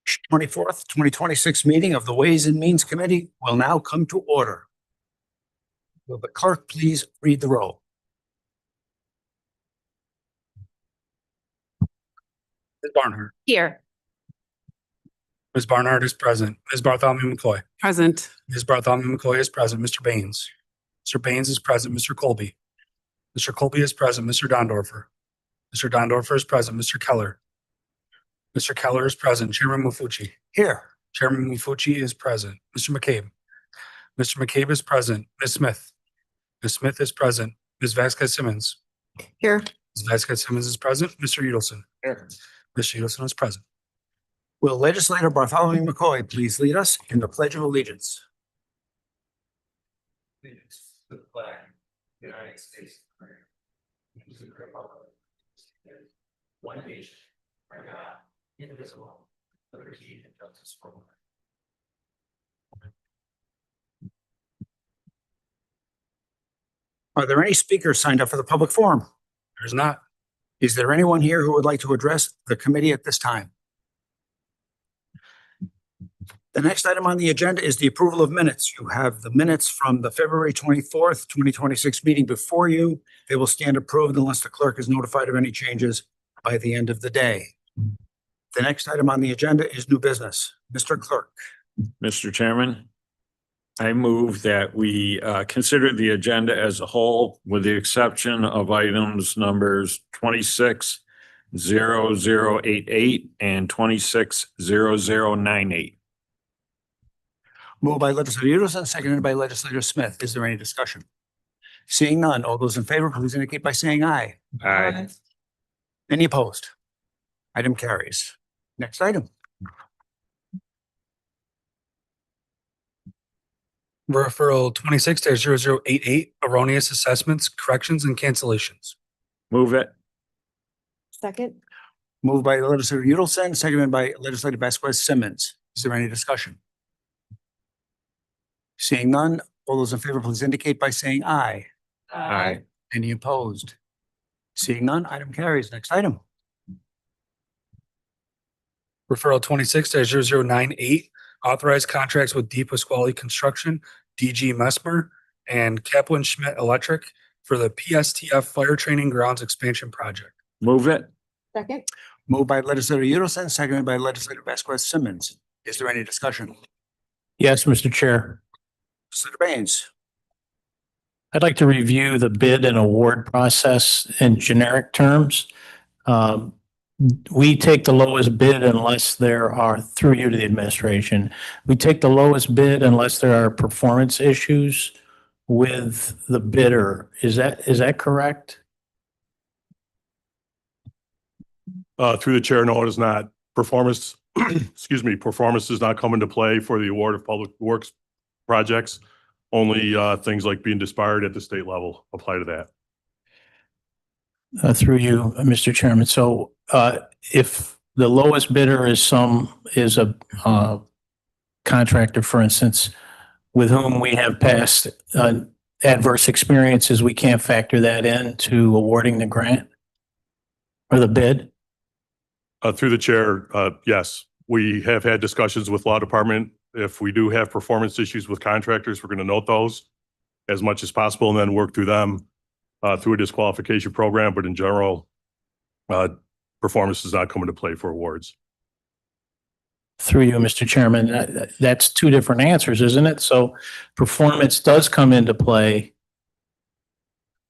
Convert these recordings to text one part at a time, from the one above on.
March 24th, 2026 meeting of the Ways and Means Committee will now come to order. Will the clerk please read the roll? Ms. Barnhart. Here. Ms. Barnhart is present. Ms. Bartholomew McCoy. Present. Ms. Bartholomew McCoy is present. Mr. Baines. Mr. Baines is present. Mr. Colby. Mr. Colby is present. Mr. Dondorfer. Mr. Dondorfer is present. Mr. Keller. Mr. Keller is present. Chairman Mufucci. Here. Chairman Mufucci is present. Mr. McCabe. Mr. McCabe is present. Ms. Smith. Ms. Smith is present. Ms. Vasquez Simmons. Here. Ms. Vasquez Simmons is present. Mr. Udelson. Here. Mr. Udelson is present. Will Legislator Bartholomew McCoy please lead us in the Pledge of Allegiance? Allegiance to the flag of the United States of America, and to the republic, one nation, under God, indivisible, with liberty and justice for all. Are there any speakers signed up for the public forum? There's not. Is there anyone here who would like to address the committee at this time? The next item on the agenda is the approval of minutes. You have the minutes from the February 24th, 2026 meeting before you. They will stand approved unless the clerk is notified of any changes by the end of the day. The next item on the agenda is new business. Mr. Clerk. Mr. Chairman, I move that we consider the agenda as a whole with the exception of items numbers 260088 and 260098. Moved by Legislator Udelson, seconded by Legislator Smith. Is there any discussion? Seeing none, all those in favor, please indicate by saying aye. Aye. Any opposed? Item carries. Next item. Referral 26-0088, erroneous assessments, corrections, and cancellations. Move it. Second. Moved by Legislator Udelson, seconded by Legislator Vasquez Simmons. Is there any discussion? Seeing none, all those in favor, please indicate by saying aye. Aye. Any opposed? Seeing none, item carries. Next item. Referral 26-0098, authorized contracts with D. Pasquale Construction, DG Mesmer, and Kaplan Schmidt Electric for the PSTF Fire Training Grounds Expansion Project. Move it. Second. Moved by Legislator Udelson, seconded by Legislator Vasquez Simmons. Is there any discussion? Yes, Mr. Chair. Legislator Baines. I'd like to review the bid and award process in generic terms. We take the lowest bid unless there are, through you to the administration, we take the lowest bid unless there are performance issues with the bidder. Is that correct? Through the chair, no, it is not. Performance, excuse me, performance does not come into play for the award of public works projects. Only things like being disbarred at the state level apply to that. Through you, Mr. Chairman. So if the lowest bidder is a contractor, for instance, with whom we have past adverse experiences, we can't factor that into awarding the grant or the bid? Through the chair, yes, we have had discussions with law department. If we do have performance issues with contractors, we're going to note those as much as possible and then work through them through a disqualification program. But in general, performance does not come into play for awards. Through you, Mr. Chairman, that's two different answers, isn't it? So performance does come into play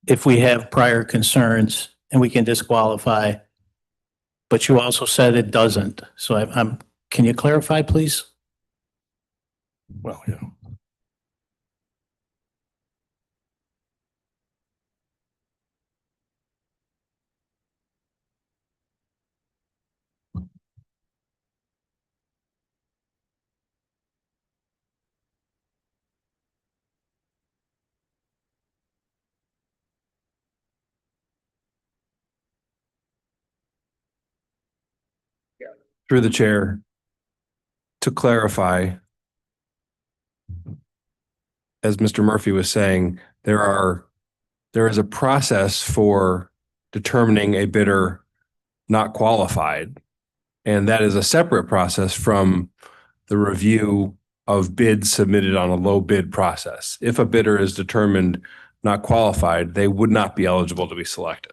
if we have prior concerns and we can disqualify, but you also said it doesn't. So can you clarify, please? Well, yeah. Through the chair, to clarify, as Mr. Murphy was saying, there is a process for determining a bidder not qualified. And that is a separate process from the review of bids submitted on a low bid process. If a bidder is determined not qualified, they would not be eligible to be selected.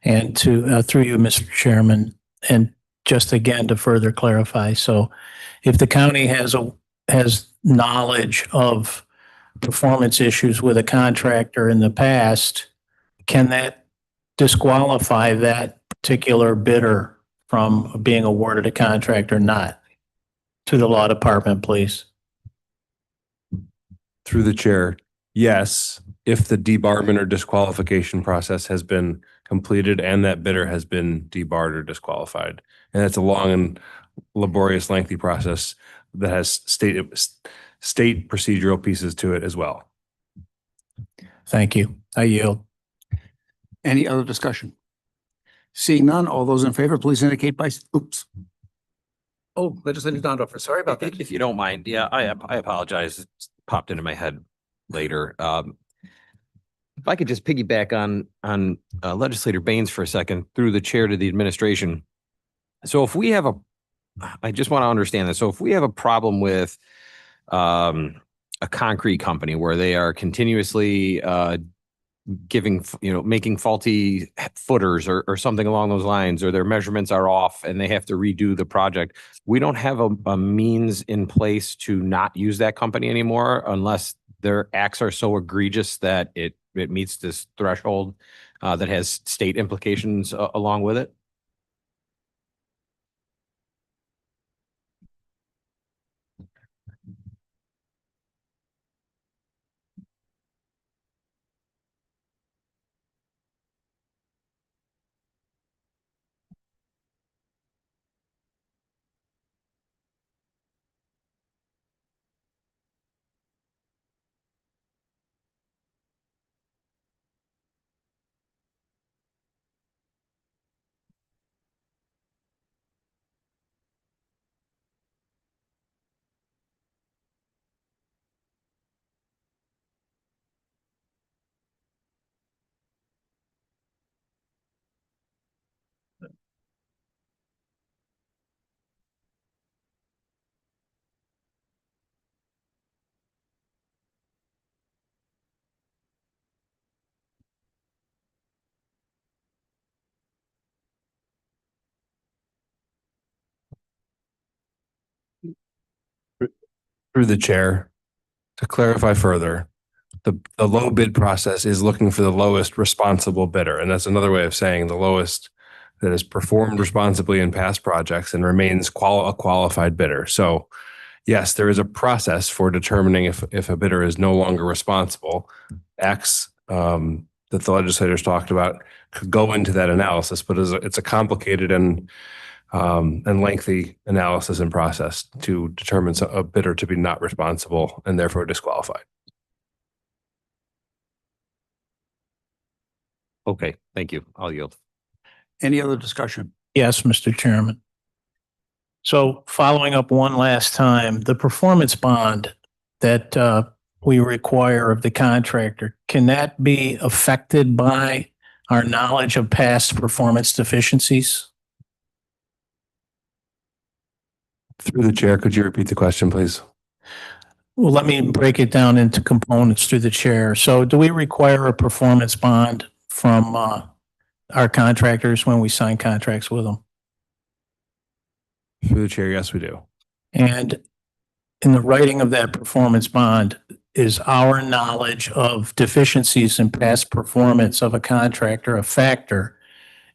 And to, through you, Mr. Chairman, and just again to further clarify, so if the county has knowledge of performance issues with a contractor in the past, can that disqualify that particular bidder from being awarded a contract or not? To the law department, please. Through the chair, yes, if the debarment or disqualification process has been completed and that bidder has been debarred or disqualified. And it's a long and laborious, lengthy process that has state procedural pieces to it as well. Thank you. I yield. Any other discussion? Seeing none, all those in favor, please indicate by, oops. Oh, Legislator Dondover, sorry about that. If you don't mind, yeah, I apologize. It popped into my head later. If I could just piggyback on Legislator Baines for a second through the chair to the administration. So if we have I just want to understand this. So if we have a problem with a concrete company where they are continuously making faulty footers or something along those lines, or their measurements are off and they have to redo the project, we don't have a means in place to not use that company anymore unless their acts are so egregious that it meets this threshold that has state implications along with it. Through the chair, to clarify further, the low bid process is looking for the lowest responsible bidder. And that's another way of saying the lowest that has performed responsibly in past projects and remains a qualified bidder. So yes, there is a process for determining if a bidder is no longer responsible. X that the legislators talked about could go into that analysis, but it's a complicated and lengthy analysis and process to determine a bidder to be not responsible and therefore disqualified. Okay, thank you. I'll yield. Any other discussion? Yes, Mr. Chairman. So following up one last time, the performance bond that we require of the contractor, can that be affected by our knowledge of past performance deficiencies? Through the chair, could you repeat the question, please? Well, let me break it down into components through the chair. So do we require a performance bond from our contractors when we sign contracts with them? Through the chair, yes, we do. And in the writing of that performance bond, is our knowledge of deficiencies in past performance of a contractor a factor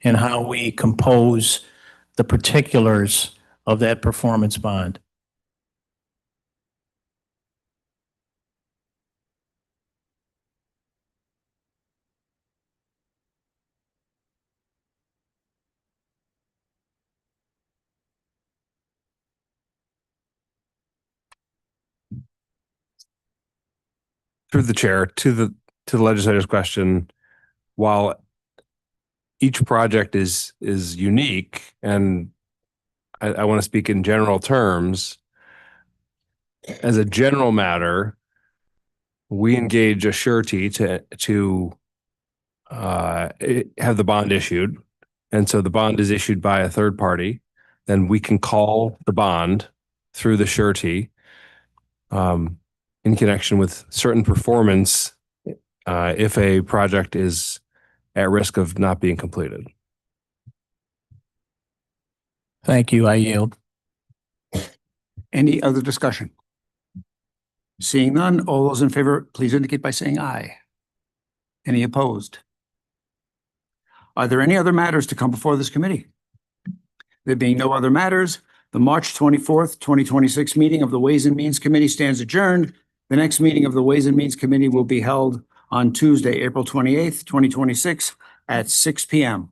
in how we compose the particulars of that performance bond? Through the chair, to the legislator's question, while each project is unique, and I want to speak in general terms, as a general matter, we engage a surety to have the bond issued. And so the bond is issued by a third party, then we can call the bond through the surety in connection with certain performance if a project is at risk of not being completed. Thank you. I yield. Any other discussion? Seeing none, all those in favor, please indicate by saying aye. Any opposed? Are there any other matters to come before this committee? There being no other matters, the March 24th, 2026 meeting of the Ways and Means Committee stands adjourned. The next meeting of the Ways and Means Committee will be held on Tuesday, April 28th, 2026 at 6 p.m.